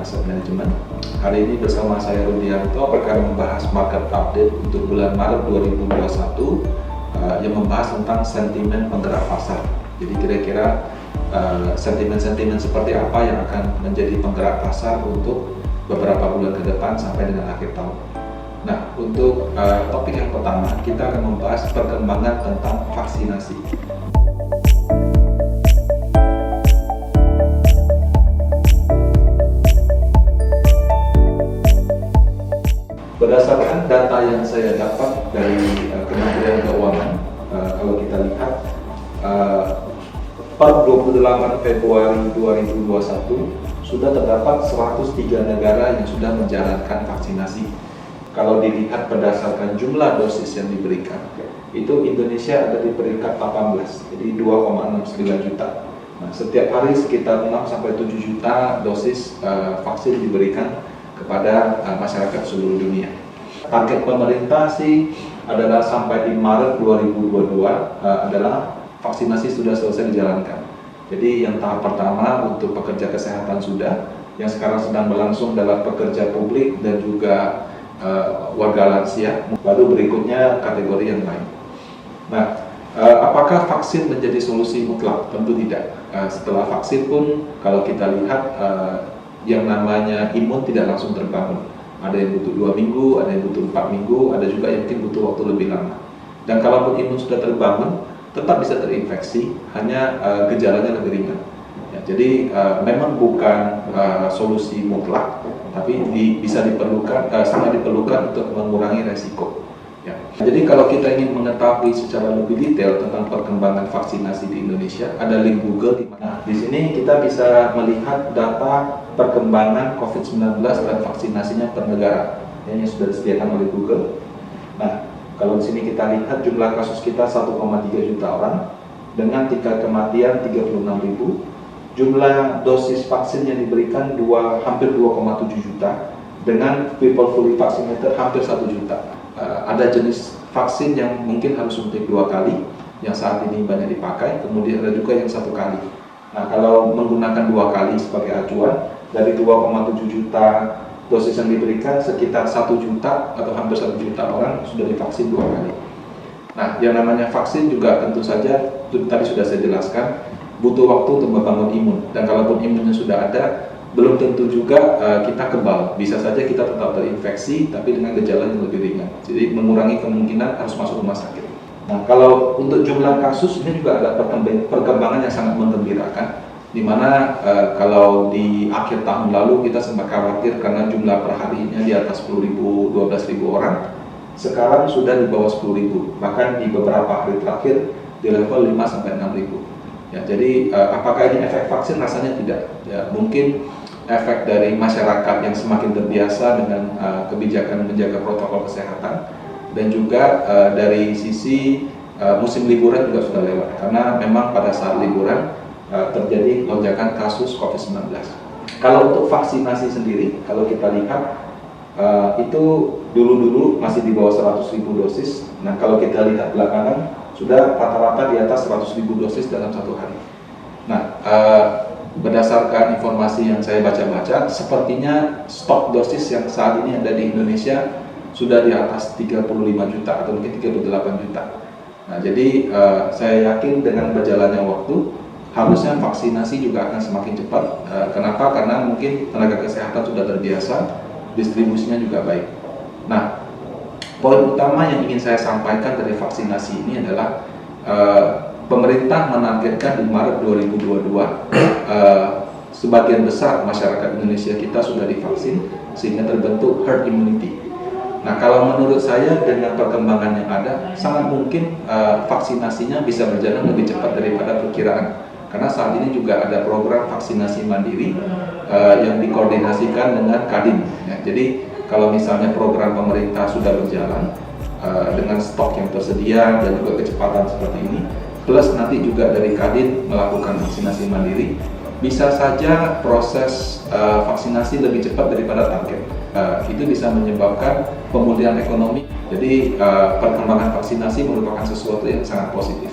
Asset Management. Hari ini bersama saya Rudianto akan membahas market update untuk bulan Maret 2021 yang membahas tentang sentimen penggerak pasar. Jadi kira-kira sentimen-sentimen seperti apa yang akan menjadi penggerak pasar untuk beberapa bulan ke depan sampai dengan akhir tahun. Nah, untuk topik yang pertama, kita akan membahas perkembangan tentang vaksinasi. Berdasarkan data yang saya dapat dari Kementerian Keuangan, kalau kita lihat per 28 Februari 2021 sudah terdapat 103 negara yang sudah menjalankan vaksinasi. Kalau dilihat berdasarkan jumlah dosis yang diberikan, itu Indonesia ada di peringkat 18, jadi 2,69 juta. Nah, setiap hari sekitar 6-7 juta dosis vaksin diberikan kepada masyarakat seluruh dunia. Target pemerintah sih adalah sampai di Maret 2022 adalah vaksinasi sudah selesai dijalankan. Jadi yang tahap pertama untuk pekerja kesehatan sudah, yang sekarang sedang berlangsung adalah pekerja publik dan juga warga lansia. Lalu berikutnya kategori yang lain. Nah, apakah vaksin menjadi solusi mutlak? Tentu tidak. Setelah vaksin pun kalau kita lihat yang namanya imun tidak langsung terbangun. Ada yang butuh 2 minggu, ada yang butuh 4 minggu, ada juga yang mungkin butuh waktu lebih lama. Dan kalaupun imun sudah terbangun, tetap bisa terinfeksi, hanya gejalanya lebih ringan. Ya, jadi memang bukan solusi mutlak, tapi bisa diperlukan, sangat diperlukan untuk mengurangi resiko. Ya. Jadi kalau kita ingin mengetahui secara lebih detail tentang perkembangan vaksinasi di Indonesia, ada link Google di mana. Di sini kita bisa melihat data perkembangan COVID-19 dan vaksinasinya per negara yang sudah disediakan oleh Google. Nah, kalau di sini kita lihat jumlah kasus kita 1,3 juta orang dengan tingkat kematian 36.000. Jumlah dosis vaksin yang diberikan hampir 2,7 juta dengan people fully vaccinated hampir 1 juta. Ada jenis vaksin yang mungkin harus suntik 2 kali, yang saat ini banyak dipakai, kemudian ada juga yang 1 kali. Nah, kalau menggunakan 2 kali sebagai acuan, dari 2,7 juta dosis yang diberikan, sekitar 1 juta atau hampir 1 juta orang sudah divaksin 2 kali. Nah, yang namanya vaksin juga tentu saja, tadi sudah saya jelaskan, butuh waktu untuk membangun imun. Dan kalaupun imunnya sudah ada, belum tentu juga kita kebal. Bisa saja kita tetap terinfeksi, tapi dengan gejala yang lebih ringan. Jadi mengurangi kemungkinan harus masuk rumah sakit. Nah, kalau untuk jumlah kasus, ini juga ada perkembangan yang sangat menggembirakan. Di mana kalau di akhir tahun lalu kita sempat khawatir karena jumlah per harinya di atas 10.000, 12.000 orang. Sekarang sudah di bawah 10.000, bahkan di beberapa hari terakhir di level 5-6.000. Ya, jadi apakah ini efek vaksin? Rasanya tidak. Ya, mungkin efek dari masyarakat yang semakin terbiasa dengan kebijakan menjaga protokol kesehatan, dan juga dari sisi musim liburan juga sudah lewat, karena memang pada saat liburan terjadi lonjakan kasus COVID-19. Kalau untuk vaksinasi sendiri, kalau kita lihat itu dulu masih di bawah 100.000 dosis. Nah, kalau kita lihat belakangan sudah rata-rata di atas 100.000 dosis dalam 1 hari. Nah, berdasarkan informasi yang saya baca-baca, sepertinya stok dosis yang saat ini ada di Indonesia sudah di atas 35 juta atau mungkin 38 juta. Nah, jadi saya yakin dengan berjalannya waktu, harusnya vaksinasi juga akan semakin cepat. Kenapa? Karena mungkin tenaga kesehatan sudah terbiasa, distribusinya juga baik. Nah, poin utama yang ingin saya sampaikan dari vaksinasi ini adalah pemerintah menargetkan di Maret 2022 sebagian besar masyarakat Indonesia kita sudah divaksin sehingga terbentuk herd immunity. Nah, kalau menurut saya dengan perkembangan yang ada, sangat mungkin vaksinasinya bisa berjalan lebih cepat daripada perkiraan. Karena saat ini juga ada program vaksinasi mandiri yang dikoordinasikan dengan Kadin. Ya, jadi kalau misalnya program pemerintah sudah berjalan dengan stok yang tersedia dan juga kecepatan seperti ini, plus nanti juga dari Kadin melakukan vaksinasi mandiri, bisa saja proses vaksinasi lebih cepat daripada target. Itu bisa menyebabkan pemulihan ekonomi. Jadi perkembangan vaksinasi merupakan sesuatu yang sangat positif.